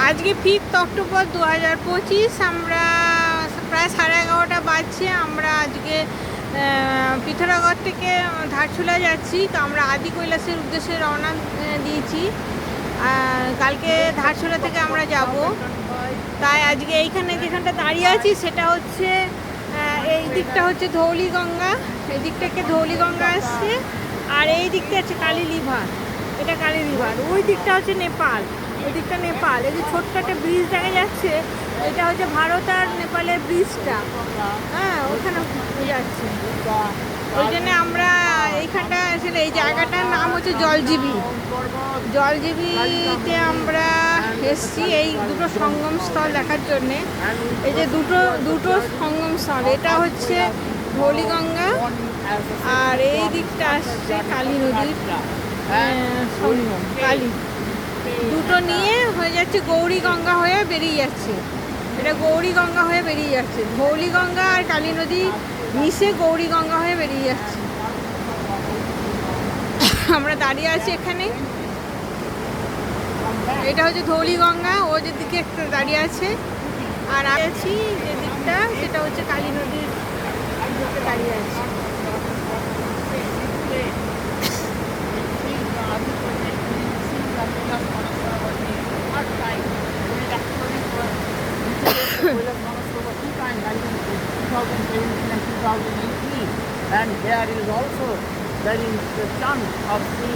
আজকে 5 অক্টোবর 2025। আমরা প্রায় 11:30 বাজছে। আমরা আজকে পিথোরাগড় থেকে ধারচুলা যাচ্ছি। তো আমরা আদি কৈলাসের উদ্দেশ্যে রওনা দিয়েছি। কালকে ধারচুলা থেকে আমরা যাব। তাই আজকে এইখানে যেখানটা দাঁড়িয়ে আছি সেটা হচ্ছে এই দিকটা হচ্ছে ধৌলিগঙ্গা। এই দিকটাকে ধৌলিগঙ্গা আসছে, আর এই দিকটা হচ্ছে কালী রিভার। এটা কালী রিভার। ওই দিকটা হচ্ছে নেপাল। ওই দিকটা নেপাল। এই যে ছোট্ট একটা ব্রিজ দেখা যাচ্ছে, এটা হচ্ছে ভারত আর নেপালের ব্রিজটা। হ্যাঁ, ওখানে যাচ্ছে। ওই জন্যে আমরা এইখানটা আসলে এই জায়গাটার নাম হচ্ছে জলজীবী। জলজীবীতে আমরা এসছি এই দুটো সঙ্গম স্থল দেখার জন্যে। এই যে দুটো সঙ্গম স্থল, এটা হচ্ছে ধৌলিগঙ্গা আর এই দিকটা আসছে কালী নদীর সঙ্গম। কালী দুটো নিয়ে হয়ে যাচ্ছে গৌরীগঙ্গা হয়ে বেরিয়ে যাচ্ছে। এটা গৌরীগঙ্গা হয়ে বেরিয়ে যাচ্ছে। ধৌলিগঙ্গা আর কালী নদী মিশে গৌরীগঙ্গা হয়ে বেরিয়ে যাচ্ছে। আমরা দাঁড়িয়ে আছি এখানে। এটা হচ্ছে ধৌলিগঙ্গা, ও যেদিকে একটা দাঁড়িয়ে আছে। আর আছি যে দিকটা, সেটা হচ্ছে কালী নদীর দিকে দাঁড়িয়ে আছে। And there is also the chant of the